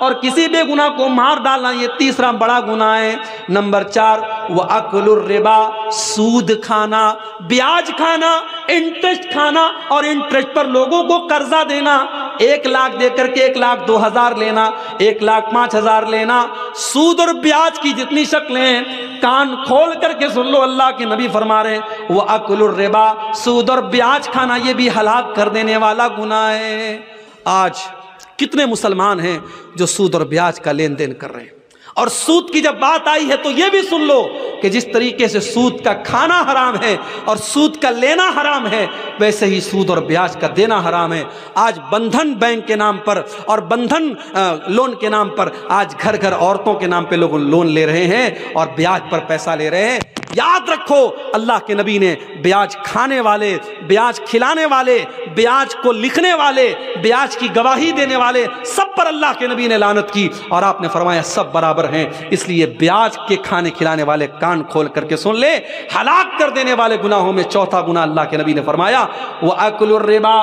اور کسی بے گناہ کو مار ڈالنا یہ تیسرا بڑا گناہ ہے۔ نمبر 4 وَأَكْلُ الرِّبَا، سود کھانا، بیاج کھانا، انٹرسٹ کھانا، اور انٹرسٹ پر لوگوں کو قرضہ دینا، 1 لاکھ دے کر کے 1,02,000 لینا، 1,05,000 لینا۔ سود اور بیاج کی جتنی شکلیں ہیں کان کھول کر کے سن لو، اللہ کے نبی فرما رہے ہیں وَأَكْلُ الرِّبَا، سود اور بیاج کھانا یہ بھی ہلاک کر دینے والا گناہ ہے۔ آج کتنے مسلمان ہیں جو سود اور بیاج کا لین دین کر رہے ہیں؟ اور سود کی جب بات آئی ہے تو یہ بھی سن لو کہ جس طریقے سے سود کا کھانا حرام ہے اور سود کا لینا حرام ہے، ویسے ہی سود اور بیاج کا دینا حرام ہے۔ آج بندھن بینک کے نام پر اور بندھن لون کے نام پر آج گھر گھر عورتوں کے نام پہ لوگ لون لے رہے ہیں اور بیاج پر پیسہ لے رہے ہیں۔ یاد رکھو اللہ کے نبی نے بیاج کھانے والے، بیاج کھلانے والے، بیاج کو لکھنے والے، بیاج کی گواہی دینے والے سب پر اللہ کے نبی نے لعنت کی، اور آپ نے فرمایا سب برابر ہیں۔ اس لیے بیاج کے کھانے کھلانے والے کان کھول کر کے سن لے، ہلاک کر دینے والے گناہوں میں چوتھا گناہ اللہ کے نبی نے فرمایا وَأَكْلُ الرِّبَا،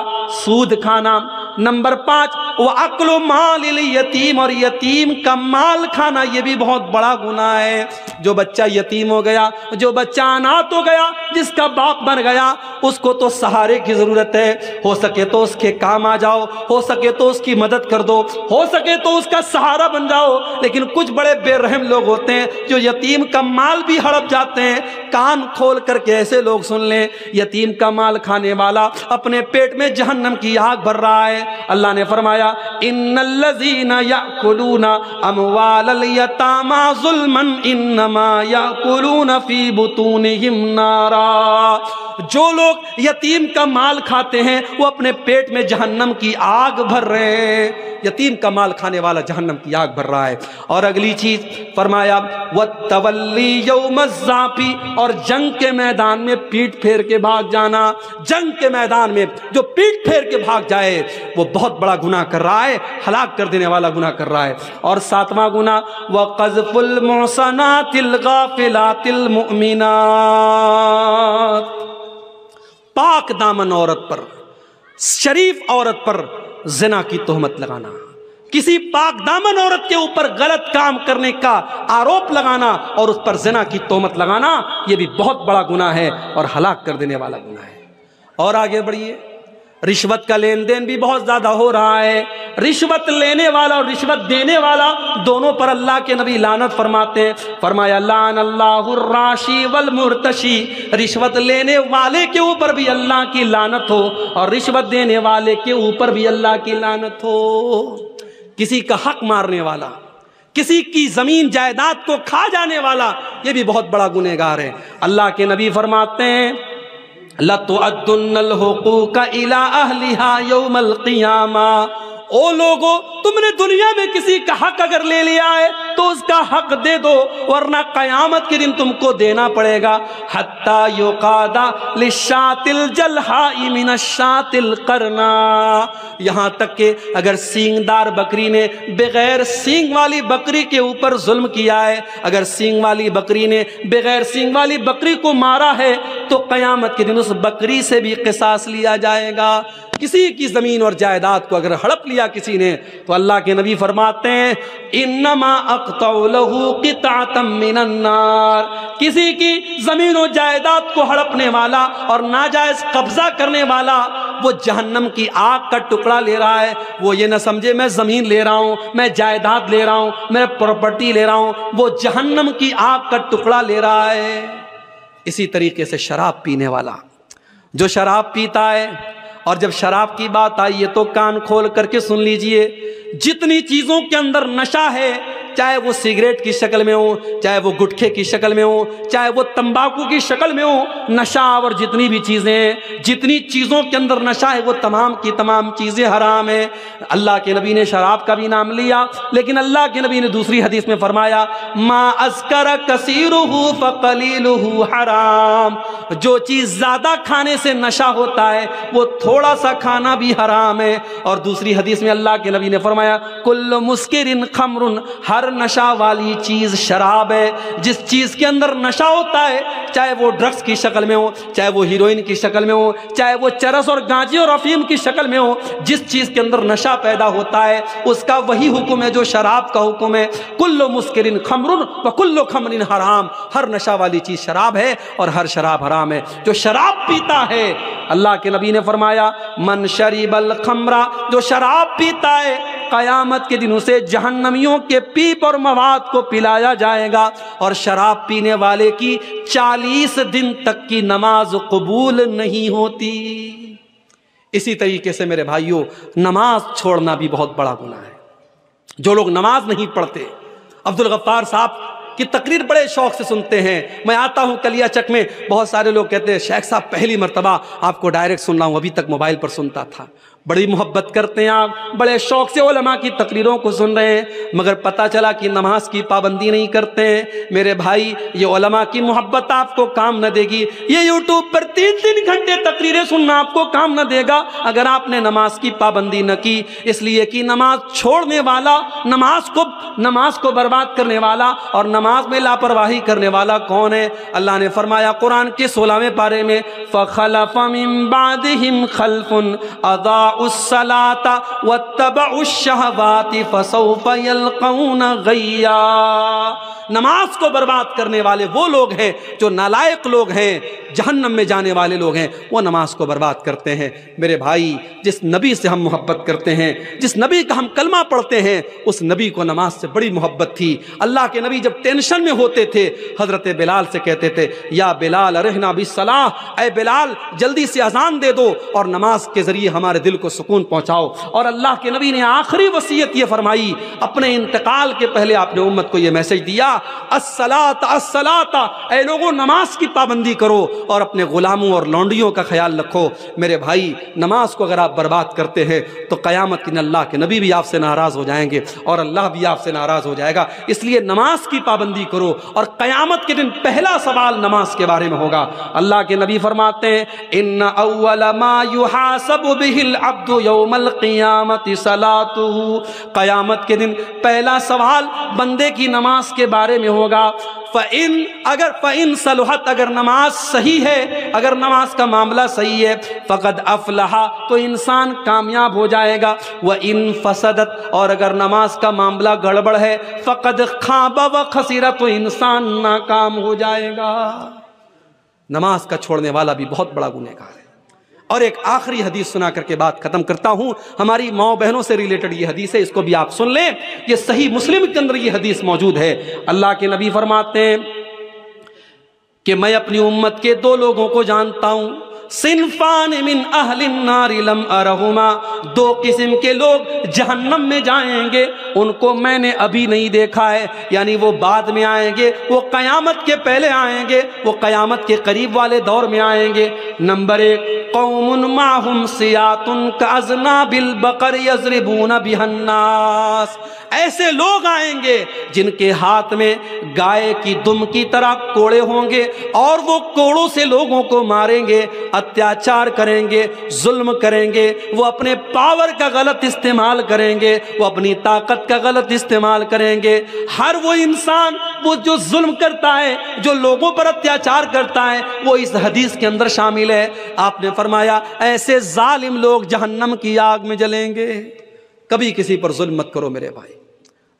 سود کھانا۔ نمبر 5 وَأَكْلُ مَالِ الْيَتِيمِ، اور یتیم کا مال کھانا یہ بھی بہت بڑا گناہ ہے۔ جو بچہ یتیم ہو گیا، جو بچہ اناتھ ہو گیا، جس کا باپ مر گیا، اس کو تو سہارے کی ضرورت ہے، ہو سکے تو اس کے کام آ جاؤ، ہو سکے تو اس کی مدد کر دو، ہو سکے تو اس کا سہارا بن جاؤ۔ لیکن کچھ بڑے بے رحم لوگ ہوتے ہیں جو یتیم کا مال بھی ہڑپ جاتے ہیں۔ کان کھول کر کے ایسے لوگ سن لیں، یتیم کا مال کھانے والا اپنے پیٹ میں جہنم کی آگ بھر رہا ہے۔ اللہ نے فرمایا ان الذین یأکلون اموال الیتامی ظلما انما یأکلون فی بطونہم نارا، جو لوگ یتیم کا مال کھاتے ہیں وہ اپنے پیٹ میں جہنم کی آگ بھر رہے ہیں۔ یتیم کا مال کھانے والا جہنم کی آگ بھر رہا ہے۔ اور اگلی چیز فرمایا وَالتَّوَلِّي يَوْمَ الزَّحْفِ، اور جنگ کے میدان میں پیٹ پھیر کے بھاگ جانا۔ جنگ کے میدان میں جو پیٹ پھیر کے بھاگ جائے وہ بہت بڑا گناہ کر رہا ہے، ہلاک کر دینے والا گناہ کر رہا ہے۔ اور 7واں گناہ وَقَذْفُ الْمُحْصَنَاتِ الْغَافِلَاتِ الْمُؤْمِنَاتِ، پاک دامن عورت پر، شریف عورت پر زنا کی تہمت لگانا، کسی پاک دامن عورت کے اوپر غلط کام کرنے کا آروپ لگانا اور اس پر زنا کی تہمت لگانا یہ بھی بہت بڑا گناہ ہے اور ہلاک کر دینے والا گناہ ہے۔ اور آگے بڑھیے، رشوت کا لین دین بھی بہت زیادہ ہو رہا ہے۔ رشوت لینے والا اور رشوت دینے والا دونوں پر اللہ کے نبی لعنت فرماتے ہیں۔ فرمایا لعن اللہ الراشی والمرتشی، رشوت لینے والے کے اوپر بھی اللہ کی لعنت ہو اور رشوت دینے والے کے اوپر بھی اللہ کی لعنت ہو۔ کسی کا حق مارنے والا، کسی کی زمین جائیداد کو کھا جانے والا یہ بھی بہت بڑا گنہگار ہے۔ اللہ کے نبی فرماتے ہیں لَتُؤَدُّنَّ الْحُقُوقَ إِلَىٰ أَهْلِهَا يَوْمَ الْقِيَامَةِ، او لوگو تم نے دنیا میں کسی کا حق اگر لے لیا ہے تو اس کا حق دے دو، ورنہ قیامت کے دن تم کو دینا پڑے گا۔ حَتَّى يُقَادَ لِلشَّاةِ الْجَلْحَاءِ مِنَ الشَّاةِ الْقَرْنَاءِ، یہاں تک کہ اگر سینگ دار بکری نے بغیر سینگ والی بکری کے اوپر ظلم کیا ہے، اگر سینگ والی بکری نے بغیر سینگ والی بکری کو مارا ہے تو قیامت کے دن اس بکری سے بھی قصاص لیا جائے گا۔ کسی کی زمین اور جائیداد کو اگر ہڑپ لیا کسی نے تو اللہ کے نبی فرماتے ہیں انما اقطع له قطعة من النار، کسی کی زمین و جائیداد کو ہڑپنے والا اور ناجائز قبضہ کرنے والا وہ جہنم کی آگ کا ٹکڑا لے رہا ہے۔ وہ یہ نہ سمجھے میں زمین لے رہا ہوں، میں جائیداد لے رہا ہوں، میں پراپرٹی لے رہا ہوں، وہ جہنم کی آگ کا ٹکڑا لے رہا ہے۔ اسی طریقے سے شراب پینے والا، جو شراب پیتا ہے، اور جب شراب کی بات آئی ہے تو کان کھول کر کے سن لیجئے، جتنی چیزوں کے اندر نشہ ہے، چاہے وہ سگریٹ کی شکل میں ہو، چاہے وہ گٹکے کی شکل میں ہو، چاہے وہ تمباکو کی شکل میں ہو، نشہ اور جتنی بھی چیزیں ہیں، جتنی چیزوں کے اندر نشہ ہے وہ تمام کی تمام چیزیں حرام ہیں۔ اللہ کے نبی نے شراب کا بھی نام لیا، لیکن اللہ کے نبی نے دوسری حدیث میں فرمایا ما اسکر کثیرہ فقلیلہ حرام، جو چیز زیادہ کھانے سے نشہ ہوتا ہے وہ تھوڑا سا کھانا بھی حرام ہے۔ اور دوسری حدیث میں اللہ کے نبی نے فرمایا کل مسکر خمر، ہر ہر نشہ والی چیز شراب ہے۔ جس چیز کے اندر نشہ ہوتا ہے، چاہے وہ ڈرگس کی شکل میں ہو، چاہے وہ ہیروئن کی شکل میں ہو، چاہے وہ چرس اور گانجے اور افیم کی شکل میں ہو، جس چیز کے اندر نشہ پیدا ہوتا ہے اس کا وہی حکم ہے جو شراب کا حکم ہے۔ کل مسکر خمر وکل خمر حرام، ہر نشہ والی چیز شراب ہے اور ہر شراب حرام ہے۔ جو شراب پیتا ہے، اللہ کے نبی نے فرمایا من شرب الخمر، جو شراب پیتا ہے قیامت کے دن اسے جہنمیوں کے پیپ اور مواد کو پلایا جائے گا، اور شراب پینے والے کی 40 دن تک کی نماز قبول نہیں ہوتی۔ اسی طریقے سے میرے بھائیوں، نماز چھوڑنا بھی بہت بڑا گناہ ہے۔ جو لوگ نماز نہیں پڑھتے، عبدالغفار صاحب کی تقریر بڑے شوق سے سنتے ہیں۔ میں آتا ہوں کلیا چک میں، بہت سارے لوگ کہتے ہیں شیخ صاحب پہلی مرتبہ آپ کو ڈائریکٹ سن رہا ہوں، ابھی تک موبائل پر سنتا تھا۔ بڑی محبت کرتے ہیں آپ، بڑے شوق سے علماء کی تقریروں کو سن رہے ہیں، مگر پتہ چلا کہ نماز کی پابندی نہیں کرتے ہیں۔ میرے بھائی، یہ علماء کی محبت آپ کو کام نہ دے گی، یہ یوٹیوب پر 3 گھنٹے تقریریں سننا آپ کو کام نہ دے گا اگر آپ نے نماز کی پابندی نہ کی۔ اس لیے کہ نماز چھوڑنے والا، نماز کو برباد کرنے والا اور نماز میں لاپرواہی کرنے والا کون ہے؟ اللہ نے فرمایا قرآن کے 16ویں پارے میں فَخَلَفَ مِن بَعْدِهِمْ خَلْفٌ أَضَاعُوا الصَّلَاةَ وَاتَّبَعُوا الشَّهَوَاتِ فَسَوْفَ يَلْقَوْنَ غَيًّا۔ نماز کو برباد کرنے والے وہ لوگ ہیں جو نالائق لوگ ہیں، جہنم میں جانے والے لوگ ہیں، وہ نماز کو برباد کرتے ہیں۔ میرے بھائی، جس نبی سے ہم محبت کرتے ہیں، جس نبی کا ہم کلمہ پڑھتے ہیں، اس نبی کو نماز سے بڑی محبت تھی۔ اللہ کے نبی جب ٹینشن میں ہوتے تھے، حضرت بلال سے کہتے تھے یا بلال ارحنا بالصلاۃ، اے بلال جلدی سے اذان دے دو اور نماز کے ذریعے ہمارے دل کو سکون پہنچاؤ۔ اور اللہ کے نبی نے آخری وصیت یہ فرمائی، اپنے انتقال کے پہلے آپ نے امت کو یہ میسج دیا الصلاۃ الصلاۃ، اے لوگوں نماز کی پابندی کرو اور اپنے غلاموں اور لونڈیوں کا خیال رکھو۔ میرے بھائی، نماز کو اگر آپ برباد کرتے ہیں تو قیامت کے دن اللہ کے نبی بھی آپ سے ناراض ہو جائیں گے اور اللہ بھی آپ سے ناراض ہو جائے گا۔ اس لیے نماز کی پابندی کرو، اور قیامت کے دن پہلا سوال نماز کے بارے میں ہوگا۔ اللہ کے نبی فرماتے ہیں ان اول ما یحاسب به العبد یوم القیامت صلاته، قیامت کے دن پہلا سوال بندے کی نماز کے بارے میں ہوگا۔ فَإِن صلحت، اگر نماز صحیح ہے، اگر نماز کا معاملہ صحیح ہے، فقد افلح، تو انسان کامیاب ہو جائے گا۔ وَإِن فسدت، اور اگر نماز کا معاملہ گڑبڑ ہے، فقد خاب وخسر، تو انسان ناکام ہو جائے گا۔ نماز کا چھوڑنے والا بھی بہت بڑا گنہگار ہے۔ اور ایک آخری حدیث سنا کر کے بات ختم کرتا ہوں، ہماری ماؤں بہنوں سے ریلیٹڈ یہ حدیث ہے، اس کو بھی آپ سن لیں، یہ صحیح مسلم کے اندر یہ حدیث موجود ہے۔ اللہ کے نبی فرماتے ہیں کہ میں اپنی امت کے 2 لوگوں کو جانتا ہوں، صنفان من اہل النار لم ارہما، 2 قسم کے لوگ جہنم میں جائیں گے، ان کو میں نے ابھی نہیں دیکھا ہے، یعنی وہ بعد میں آئیں گے، وہ قیامت کے پہلے آئیں گے، وہ قیامت کے قریب والے دور میں آئیں گے۔ نمبر 1 قوم معہم سیات کاذناب البقر یضربون بها الناس، ایسے لوگ آئیں گے جن کے ہاتھ میں گائے کی دم کی طرح کوڑے ہوں گے، اور وہ کوڑوں سے لوگوں کو ماریں گے، اتیاچار کریں گے، ظلم کریں گے، وہ اپنے پاور کا غلط استعمال کریں گے، وہ اپنی طاقت کا غلط استعمال کریں گے۔ ہر وہ انسان وہ جو ظلم کرتا ہے، جو لوگوں پر اتیاچار کرتا ہے، وہ اس حدیث کے اندر شامل ہے۔ آپ نے فرمایا ایسے ظالم لوگ جہنم کی آگ میں جلیں گے۔ کبھی کسی پر ظلم مت کرو میرے بھائی۔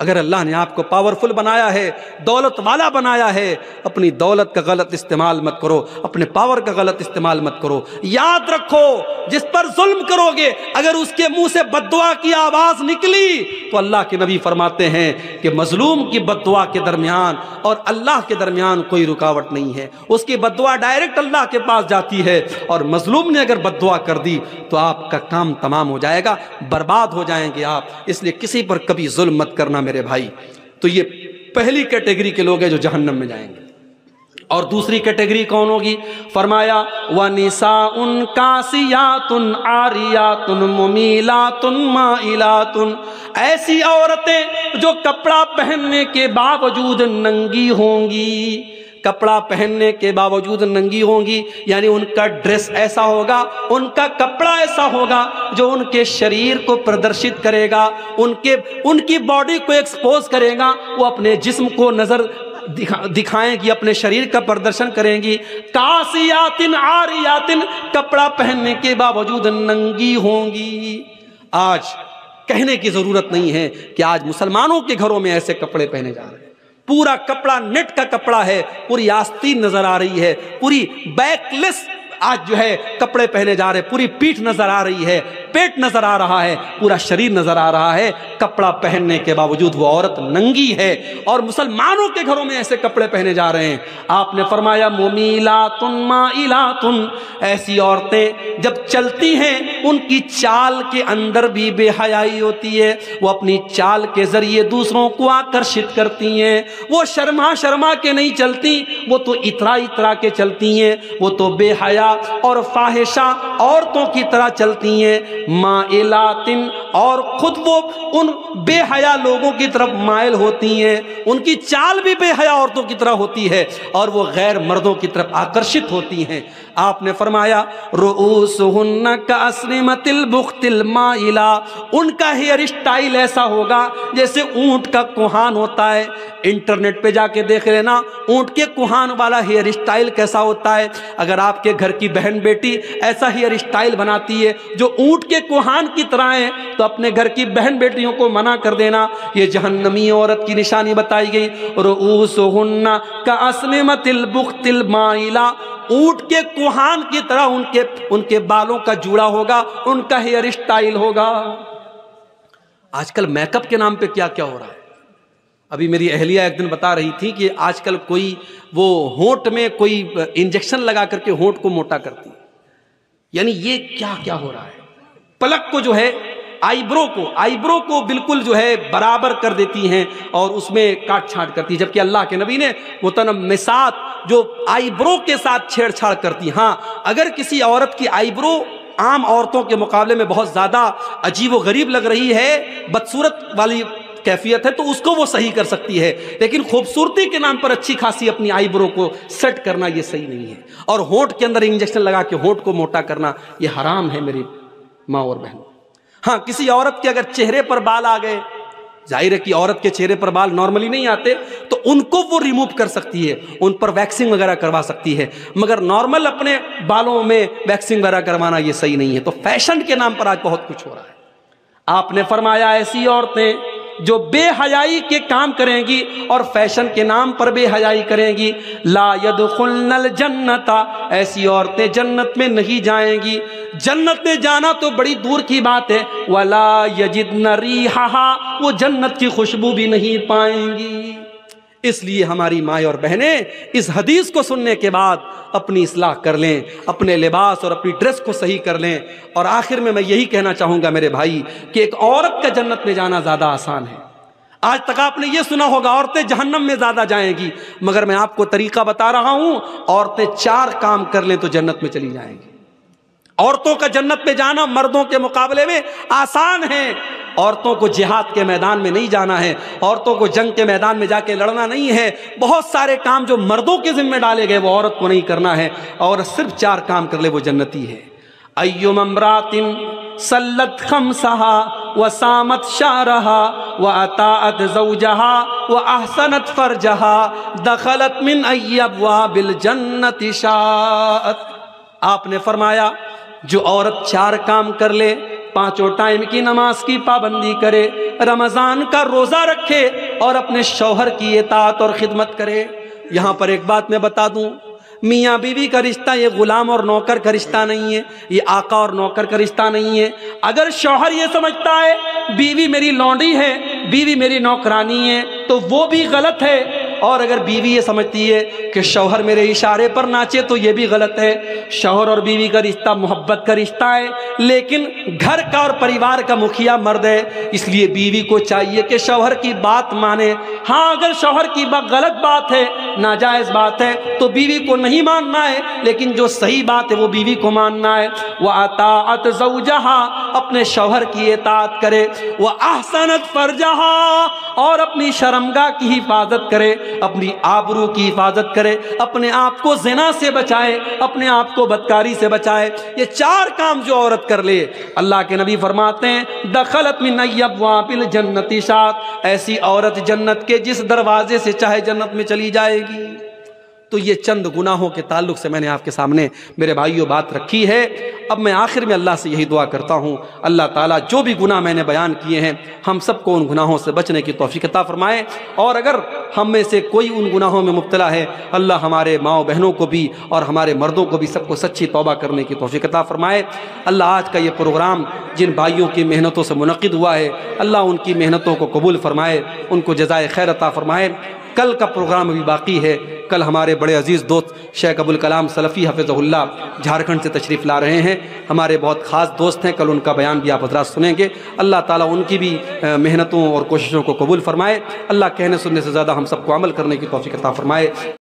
اگر اللہ نے آپ کو پاورفل بنایا ہے، دولت والا بنایا ہے، اپنی دولت کا غلط استعمال مت کرو، اپنے پاور کا غلط استعمال مت کرو۔ یاد رکھو جس پر ظلم کرو گے، اگر اس کے منہ سے بد دعا کی آواز نکلی تو اللہ کے نبی فرماتے ہیں کہ مظلوم کی بد دعا کے درمیان اور اللہ کے درمیان کوئی رکاوٹ نہیں ہے، اس کی بد دعا ڈائریکٹ اللہ کے پاس جاتی ہے، اور مظلوم نے اگر بد دعا کر دی تو آپ کا کام تمام ہو جائے گا، برباد ہو جائیں گے آپ۔ اس لیے کسی پر کبھی ظلم مت کرنا میرے بھائی۔ تو یہ پہلی کیٹیگری کے لوگ ہیں جو جہنم میں جائیں گے۔ اور دوسری کیٹیگری کون ہوگی؟ فرمایا وَنِسَاءٌ کاسیات عاریات ممیلات مائلات، ایسی عورتیں جو کپڑا پہننے کے باوجود ننگی ہوں گی، کپڑا پہننے کے باوجود ننگی ہوں گی، یعنی ان کا ڈریس ایسا ہوگا، ان کا کپڑا ایسا ہوگا جو ان کے شریر کو پردرشت کرے گا، ان کی باڈی کو ایکسپوز کرے گا، وہ اپنے جسم کو نظر دکھائیں گی، اپنے شریر کا پردرشن کریں گی۔ کاسیات عاریات، کپڑا پہننے کے باوجود ننگی ہوں گی۔ آج کہنے کی ضرورت نہیں ہے کہ آج مسلمانوں کے گھروں میں ایسے کپڑے پہنے جا رہے ہیں، پورا کپڑا نیٹ کا کپڑا ہے، پوری آستین نظر آ رہی ہے، پوری بیک لیس آج جو ہے کپڑے پہنے جا رہے، پوری پیٹھ نظر آ رہی ہے، پیٹ نظر آ رہا ہے، پورا شریر نظر آ رہا ہے، کپڑا پہننے کے باوجود وہ عورت ننگی ہے، اور مسلمانوں کے گھروں میں ایسے کپڑے پہنے جا رہے ہیں۔ آپ نے فرمایا ممیلات مائلات، ایسی عورتیں جب چلتی ہیں ان کی چال کے اندر بھی بے حیائی ہوتی ہے، وہ اپنی چال کے ذریعے دوسروں کو آکرشت کرتی ہیں، وہ شرما شرما کے نہیں چلتی، وہ تو اترا اترا کے چلتی ہیں، وہ تو بے حیا اور فاحشہ عورتوں کی طرح چلتی ہیں۔ مائلات، اور خود وہ ان بے حیا لوگوں کی طرف مائل ہوتی ہیں، ان کی چال بھی بے حیا عورتوں کی طرح ہوتی ہے، اور وہ غیر مردوں کی طرف آکرشت ہوتی ہیں۔ آپ نے فرمایا رؤوسہن کاسنمۃ البخت المائلہ، ان کا ہیئر اسٹائل ایسا ہوگا جیسے اونٹ کا کوہان ہوتا ہے۔ انٹرنیٹ پہ جا کے دیکھ لینا اونٹ کے کوہان والا ہیئر اسٹائل کیسا ہوتا ہے۔ اگر آپ کے گھر کی بہن بیٹی ایسا ہیئر اسٹائل بناتی ہے جو اونٹ کے کوہان کی طرح ہے تو اپنے گھر کی بہن بیٹیوں کو منع کر دینا، یہ جہنمی عورت کی نشانی بتائی گئی۔ رؤوسہن کاسنمۃ البخت المائلہ، اونٹ کے کوہان کی طرح ان کے بالوں کا جوڑا ہوگا، ان کا ہیئر اسٹائل ہوگا۔ آج کل میک اپ کے نام پہ کیا کیا ہو رہا ہے۔ ابھی میری اہلیہ ایک دن بتا رہی تھی کہ آج کل کوئی وہ ہونٹ میں کوئی انجیکشن لگا کر کے ہونٹ کو موٹا کرتی، یعنی یہ کیا کیا ہو رہا ہے۔ پلک کو جو ہے آئی برو کو بالکل جو ہے برابر کر دیتی ہیں اور اس میں کاٹ چھانٹ کرتی، جبکہ اللہ کے نبی نے متنمسات جو آئی برو کے ساتھ چھیڑ چھاڑ کرتی۔ ہاں، اگر کسی عورت کی آئی برو عام عورتوں کے مقابلے میں بہت زیادہ عجیب و غریب لگ رہی ہے، بدصورت والی کیفیت ہے، تو اس کو وہ صحیح کر سکتی ہے، لیکن خوبصورتی کے نام پر اچھی خاصی اپنی آئی برو کو سیٹ کرنا یہ صحیح نہیں ہے، اور ہونٹ کے اندر انجیکشن لگا کے ہونٹ کو موٹا کرنا یہ حرام ہے میری ماں اور بہن۔ ہاں، کسی عورت کے اگر چہرے پر بال آ گئے، ظاہر ہے کہ عورت کے چہرے پر بال نارملی نہیں آتے تو ان کو وہ ریموو کر سکتی ہے، ان پر ویکسنگ وغیرہ کروا سکتی ہے، مگر نارمل اپنے بالوں میں ویکسنگ وغیرہ کروانا یہ صحیح نہیں ہے۔ تو فیشن کے نام پر آج بہت کچھ ہو رہا ہے۔ آپ نے فرمایا ایسی عورتیں جو بے حیائی کے کام کریں گی اور فیشن کے نام پر بے حیائی کریں گی، لا يدخلن الجنت، ایسی عورتیں جنت میں نہیں جائیں گی۔ جنت میں جانا تو بڑی دور کی بات ہے، ولا یجدن ریحھا، وہ جنت کی خوشبو بھی نہیں پائیں گی۔ اس لیے ہماری مائیں اور بہنیں اس حدیث کو سننے کے بعد اپنی اصلاح کر لیں، اپنے لباس اور اپنی ڈریس کو صحیح کر لیں۔ اور آخر میں یہی کہنا چاہوں گا میرے بھائی کہ ایک عورت کا جنت میں جانا زیادہ آسان ہے۔ آج تک آپ نے یہ سنا ہوگا عورتیں جہنم میں زیادہ جائیں گی، مگر میں آپ کو طریقہ بتا رہا ہوں، عورتیں 4 کام کر لیں تو جنت میں چلی جائیں گی۔ عورتوں کا جنت میں جانا مردوں کے مقابلے میں آسان ہے۔ عورتوں کو جہاد کے میدان میں نہیں جانا ہے، عورتوں کو جنگ کے میدان میں جا کے لڑنا نہیں ہے، بہت سارے کام جو مردوں کے ذمہ ڈالے گئے وہ عورت کو نہیں کرنا ہے، اور صرف 4 کام کر لے وہ جنتی ہے۔ ایما امرات صلت خمسہا وصامت شہرہا واطاعت زوجہا واحسنت فرجہا دخلت من ای ابواب الجنت شاءت۔ آپ نے فرمایا جو عورت 4 کام کر لے، 5 ٹائم کی نماز کی پابندی کرے، رمضان کا روزہ رکھے اور اپنے شوہر کی اطاعت اور خدمت کرے۔ یہاں پر ایک بات میں بتا دوں، میاں بیوی کا رشتہ یہ غلام اور نوکر کا رشتہ نہیں ہے، یہ آقا اور نوکر کا رشتہ نہیں ہے۔ اگر شوہر یہ سمجھتا ہے بیوی میری لونڈی ہے، بیوی میری نوکرانی ہے، تو وہ بھی غلط ہے، اور اگر بیوی یہ سمجھتی ہے کہ شوہر میرے اشارے پر ناچے تو یہ بھی غلط ہے۔ شوہر اور بیوی کا رشتہ محبت کا رشتہ ہے، لیکن گھر کا اور پریوار کا مکھیا مرد ہے، اس لیے بیوی کو چاہیے کہ شوہر کی بات مانے۔ ہاں، اگر شوہر کی بات غلط بات ہے، ناجائز بات ہے، تو بیوی کو نہیں ماننا ہے، لیکن جو صحیح بات ہے وہ بیوی کو ماننا ہے۔ وَأَطَاعَتْ زَوْجَهَا، اپنے شوہر کی اطاعت کرے، وَأَحْسَنَتْ فَرْجَهَا، اور اپنی شرمگاہ کی حفاظت کرے، اپنی آبرو کی حفاظت کرے، اپنے آپ کو زنا سے بچائے، اپنے آپ کو بدکاری سے بچائے۔ یہ 4 کام جو عورت کر لے، اللہ کے نبی فرماتے ہیں دخلت من ابواب الجنت شات، ایسی عورت جنت کے جس دروازے سے چاہے جنت میں چلی جائے گی۔ تو یہ چند گناہوں کے تعلق سے میں نے آپ کے سامنے میرے بھائیوں بات رکھی ہے۔ اب میں آخر میں اللہ سے یہی دعا کرتا ہوں، اللہ تعالیٰ جو بھی گناہ میں نے بیان کیے ہیں ہم سب کو ان گناہوں سے بچنے کی توفیق عطا فرمائے، اور اگر ہم میں سے کوئی ان گناہوں میں مبتلا ہے اللہ ہمارے ماؤں بہنوں کو بھی اور ہمارے مردوں کو بھی سب کو سچی توبہ کرنے کی توفیق عطا فرمائے۔ اللہ آج کا یہ پروگرام جن بھائیوں کی محنتوں سے منعقد ہوا ہے اللہ ان کی محنتوں کو قبول فرمائے، ان کو جزائے خیر عطا فرمائے۔ کل کا پروگرام ابھی باقی ہے، کل ہمارے بڑے عزیز دوست شیخ ابوالکلام سلفی حفظہ اللہ جھارکھنڈ سے تشریف لا رہے ہیں، ہمارے بہت خاص دوست ہیں، کل ان کا بیان بھی آپ حضرات سنیں گے۔ اللہ تعالیٰ ان کی بھی محنتوں اور کوششوں کو قبول فرمائے، اللہ کہنے سننے سے زیادہ ہم سب کو عمل کرنے کی توفیق عطا فرمائے۔